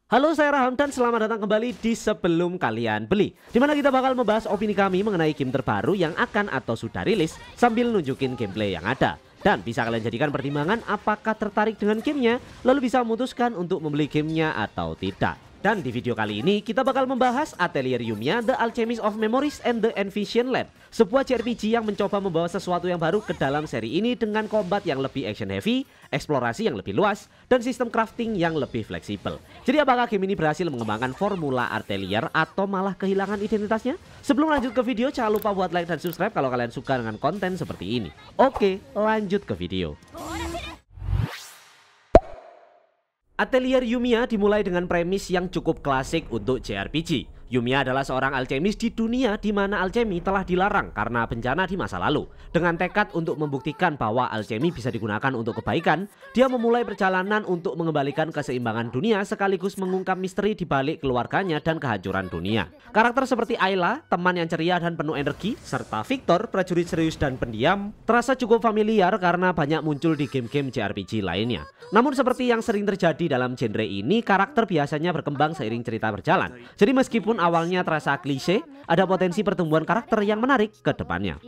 Halo, saya Raham dan selamat datang kembali di Sebelum Kalian Beli, dimana kita bakal membahas opini kami mengenai game terbaru yang akan atau sudah rilis sambil nunjukin gameplay yang ada. Dan bisa kalian jadikan pertimbangan apakah tertarik dengan gamenya, lalu bisa memutuskan untuk membeli gamenya atau tidak. Dan di video kali ini kita bakal membahas Atelier Yumiya The Alchemist of Memories and the Envision Land, sebuah JRPG yang mencoba membawa sesuatu yang baru ke dalam seri ini dengan combat yang lebih action heavy, eksplorasi yang lebih luas, dan sistem crafting yang lebih fleksibel. Jadi apakah game ini berhasil mengembangkan formula Atelier atau malah kehilangan identitasnya? Sebelum lanjut ke video, jangan lupa buat like dan subscribe kalau kalian suka dengan konten seperti ini. Oke, lanjut ke video. Atelier Yumiya dimulai dengan premis yang cukup klasik untuk JRPG. Yumiya adalah seorang alchemist di dunia di mana alchemy telah dilarang karena bencana di masa lalu. Dengan tekad untuk membuktikan bahwa alchemy bisa digunakan untuk kebaikan, dia memulai perjalanan untuk mengembalikan keseimbangan dunia sekaligus mengungkap misteri di balik keluarganya dan kehancuran dunia. Karakter seperti Ayla, teman yang ceria dan penuh energi, serta Victor, prajurit serius dan pendiam, terasa cukup familiar karena banyak muncul di game-game JRPG lainnya. Namun seperti yang sering terjadi dalam genre ini, karakter biasanya berkembang seiring cerita berjalan. Jadi meskipun awalnya terasa klise, ada potensi pertumbuhan karakter yang menarik ke depannya.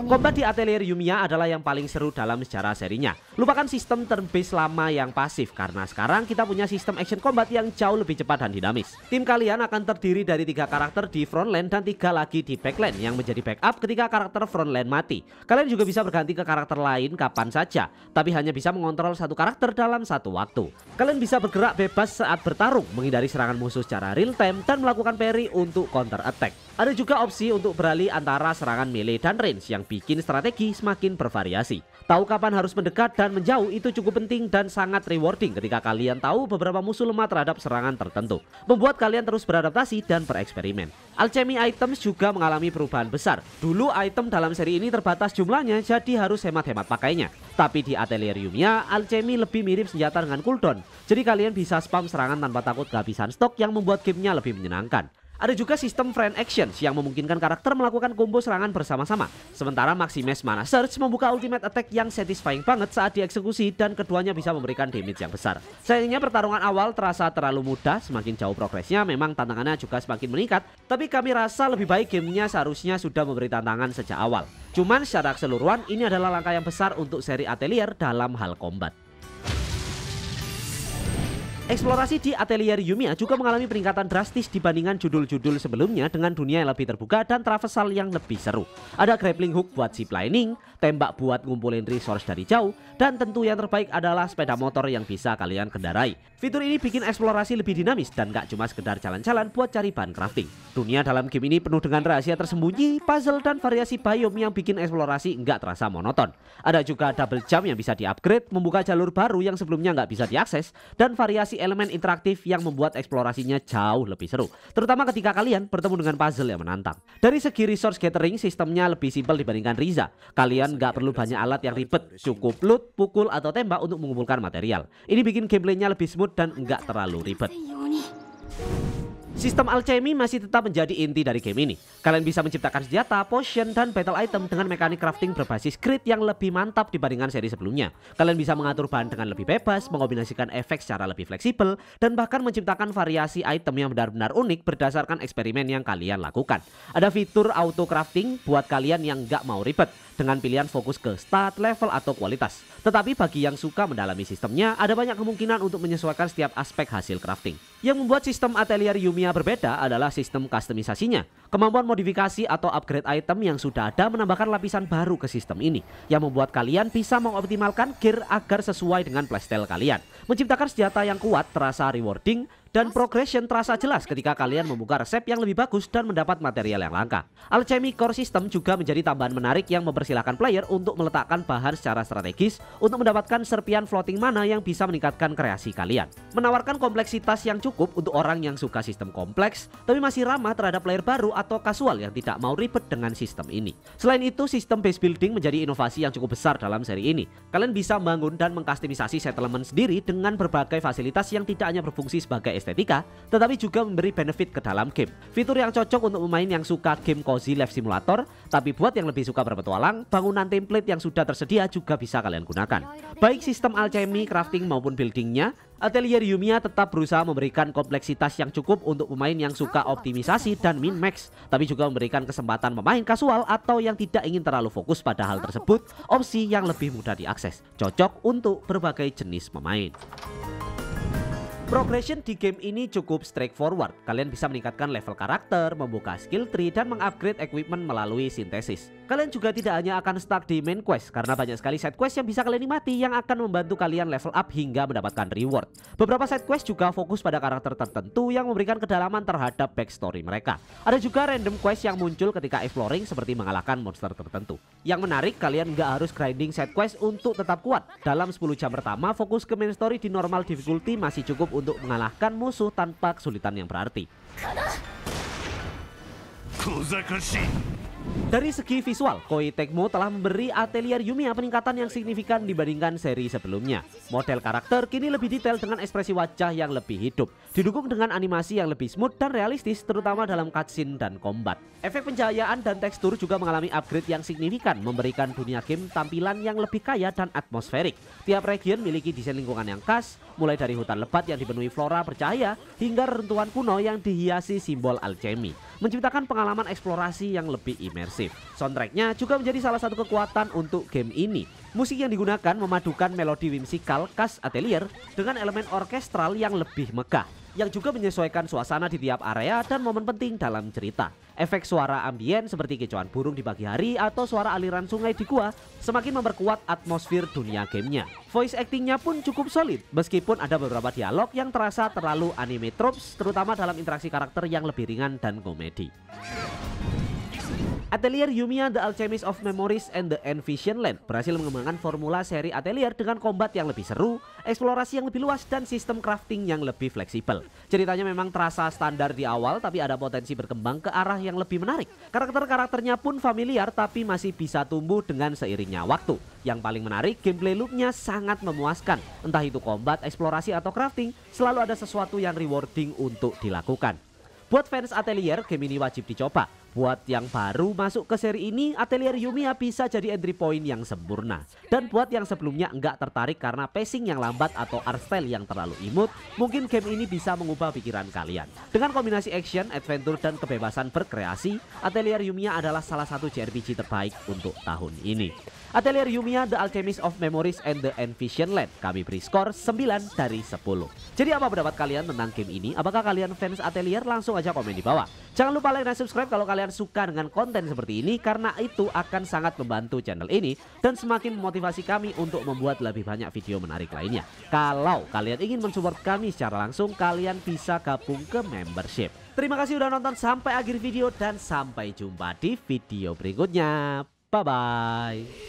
Combat di Atelier Yumiya adalah yang paling seru dalam sejarah serinya. Lupakan sistem turn-based lama yang pasif, karena sekarang kita punya sistem action combat yang jauh lebih cepat dan dinamis. Tim kalian akan terdiri dari 3 karakter di frontline dan 3 lagi di backline yang menjadi backup ketika karakter frontline mati. Kalian juga bisa berganti ke karakter lain kapan saja, tapi hanya bisa mengontrol satu karakter dalam satu waktu. Kalian bisa bergerak bebas saat bertarung, menghindari serangan musuh secara real time, dan melakukan parry untuk counter attack. Ada juga opsi untuk beralih antara serangan melee dan range yang bikin strategi semakin bervariasi. Tahu kapan harus mendekat dan menjauh itu cukup penting dan sangat rewarding ketika kalian tahu beberapa musuh lemah terhadap serangan tertentu, membuat kalian terus beradaptasi dan bereksperimen. Alchemy items juga mengalami perubahan besar. Dulu item dalam seri ini terbatas jumlahnya, jadi harus hemat-hemat pakainya. Tapi di Atelier Yumiya, alchemy lebih mirip senjata dengan cooldown. Jadi kalian bisa spam serangan tanpa takut kehabisan stok yang membuat gamenya lebih menyenangkan. Ada juga sistem friend actions yang memungkinkan karakter melakukan combo serangan bersama-sama. Sementara Maximus Mana Surge membuka ultimate attack yang satisfying banget saat dieksekusi dan keduanya bisa memberikan damage yang besar. Sayangnya pertarungan awal terasa terlalu mudah, semakin jauh progresnya memang tantangannya juga semakin meningkat. Tapi kami rasa lebih baik gamenya seharusnya sudah memberi tantangan sejak awal. Cuman secara keseluruhan ini adalah langkah yang besar untuk seri Atelier dalam hal combat. Eksplorasi di Atelier Yumiya juga mengalami peningkatan drastis dibandingkan judul-judul sebelumnya dengan dunia yang lebih terbuka dan traversal yang lebih seru. Ada grappling hook buat ziplining, tembak buat ngumpulin resource dari jauh, dan tentu yang terbaik adalah sepeda motor yang bisa kalian kendarai. Fitur ini bikin eksplorasi lebih dinamis dan gak cuma sekedar jalan-jalan buat cari bahan crafting. Dunia dalam game ini penuh dengan rahasia tersembunyi, puzzle, dan variasi biome yang bikin eksplorasi nggak terasa monoton. Ada juga double jump yang bisa di-upgrade, membuka jalur baru yang sebelumnya nggak bisa diakses, dan variasi elemen interaktif yang membuat eksplorasinya jauh lebih seru, terutama ketika kalian bertemu dengan puzzle yang menantang. Dari segi resource gathering, sistemnya lebih simpel dibandingkan Riza. Kalian nggak perlu banyak alat yang ribet, cukup loot, pukul, atau tembak untuk mengumpulkan material. Ini bikin gameplaynya lebih smooth dan nggak terlalu ribet. Sistem alchemy masih tetap menjadi inti dari game ini. Kalian bisa menciptakan senjata, potion, dan battle item dengan mekanik crafting berbasis grid yang lebih mantap dibandingkan seri sebelumnya. Kalian bisa mengatur bahan dengan lebih bebas, mengombinasikan efek secara lebih fleksibel, dan bahkan menciptakan variasi item yang benar-benar unik berdasarkan eksperimen yang kalian lakukan. Ada fitur auto crafting buat kalian yang nggak mau ribet, dengan pilihan fokus ke stat, level, atau kualitas. Tetapi bagi yang suka mendalami sistemnya, ada banyak kemungkinan untuk menyesuaikan setiap aspek hasil crafting. Yang membuat sistem Atelier Yumiya berbeda adalah sistem kustomisasinya. Kemampuan modifikasi atau upgrade item yang sudah ada menambahkan lapisan baru ke sistem ini, yang membuat kalian bisa mengoptimalkan gear agar sesuai dengan playstyle kalian. Menciptakan senjata yang kuat terasa rewarding, dan progression terasa jelas ketika kalian membuka resep yang lebih bagus dan mendapat material yang langka. Alchemy Core System juga menjadi tambahan menarik yang mempersilahkan player untuk meletakkan bahan secara strategis untuk mendapatkan serpian floating mana yang bisa meningkatkan kreasi kalian. Menawarkan kompleksitas yang cukup untuk orang yang suka sistem kompleks, tapi masih ramah terhadap player baru atau kasual yang tidak mau ribet dengan sistem ini. Selain itu, sistem base building menjadi inovasi yang cukup besar dalam seri ini. Kalian bisa membangun dan mengkustomisasi settlement sendiri dengan berbagai fasilitas yang tidak hanya berfungsi sebagai estetika, tetapi juga memberi benefit ke dalam game. Fitur yang cocok untuk pemain yang suka game cozy life simulator, tapi buat yang lebih suka berpetualang, bangunan template yang sudah tersedia juga bisa kalian gunakan. Baik sistem alchemy, crafting maupun buildingnya, Atelier Yumiya tetap berusaha memberikan kompleksitas yang cukup untuk pemain yang suka optimisasi dan min-max, tapi juga memberikan kesempatan pemain kasual atau yang tidak ingin terlalu fokus pada hal tersebut, opsi yang lebih mudah diakses, cocok untuk berbagai jenis pemain. Progression di game ini cukup straightforward. Kalian bisa meningkatkan level karakter, membuka skill tree, dan mengupgrade equipment melalui sintesis. Kalian juga tidak hanya akan stuck di main quest, karena banyak sekali side quest yang bisa kalian nikmati yang akan membantu kalian level up hingga mendapatkan reward. Beberapa side quest juga fokus pada karakter tertentu yang memberikan kedalaman terhadap backstory mereka. Ada juga random quest yang muncul ketika exploring seperti mengalahkan monster tertentu. Yang menarik, kalian nggak harus grinding side quest untuk tetap kuat. Dalam 10 jam pertama, fokus ke main story di normal difficulty masih cukup untuk mengalahkan musuh tanpa kesulitan yang berarti. Dari segi visual, Koei Tecmo telah memberi Atelier Yumiya peningkatan yang signifikan dibandingkan seri sebelumnya. Model karakter kini lebih detail dengan ekspresi wajah yang lebih hidup, didukung dengan animasi yang lebih smooth dan realistis, terutama dalam cutscene dan combat. Efek pencahayaan dan tekstur juga mengalami upgrade yang signifikan, memberikan dunia game tampilan yang lebih kaya dan atmosferik. Tiap region memiliki desain lingkungan yang khas, mulai dari hutan lebat yang dipenuhi flora bercahaya hingga reruntuhan kuno yang dihiasi simbol alchemy, menciptakan pengalaman eksplorasi yang lebih imersif. Soundtracknya juga menjadi salah satu kekuatan untuk game ini. Musik yang digunakan memadukan melodi whimsical khas Atelier dengan elemen orkestral yang lebih megah, yang juga menyesuaikan suasana di tiap area dan momen penting dalam cerita. Efek suara ambien seperti kicauan burung di pagi hari atau suara aliran sungai di gua semakin memperkuat atmosfer dunia gamenya. Voice actingnya pun cukup solid, meskipun ada beberapa dialog yang terasa terlalu anime tropes, terutama dalam interaksi karakter yang lebih ringan dan komedi. Atelier Yumiya The Alchemist of Memories and the Envision Land berhasil mengembangkan formula seri Atelier dengan combat yang lebih seru, eksplorasi yang lebih luas, dan sistem crafting yang lebih fleksibel. Ceritanya memang terasa standar di awal, tapi ada potensi berkembang ke arah yang lebih menarik. Karakter-karakternya pun familiar, tapi masih bisa tumbuh dengan seiringnya waktu. Yang paling menarik, gameplay loopnya sangat memuaskan. Entah itu combat, eksplorasi, atau crafting, selalu ada sesuatu yang rewarding untuk dilakukan. Buat fans Atelier, game ini wajib dicoba. Buat yang baru masuk ke seri ini, Atelier Yumiya bisa jadi entry point yang sempurna. Dan buat yang sebelumnya enggak tertarik karena pacing yang lambat atau art style yang terlalu imut, mungkin game ini bisa mengubah pikiran kalian. Dengan kombinasi action, adventure, dan kebebasan berkreasi, Atelier Yumiya adalah salah satu JRPG terbaik untuk tahun ini. Atelier Yumiya The Alchemist of Memories and the Envision Land, kami beri skor 9 dari 10. Jadi apa pendapat kalian tentang game ini? Apakah kalian fans Atelier? Langsung aja komen di bawah. Jangan lupa like dan subscribe kalau kalian suka dengan konten seperti ini, karena itu akan sangat membantu channel ini dan semakin memotivasi kami untuk membuat lebih banyak video menarik lainnya. Kalau kalian ingin mensupport kami secara langsung, kalian bisa gabung ke membership. Terima kasih udah nonton sampai akhir video dan sampai jumpa di video berikutnya. Bye bye.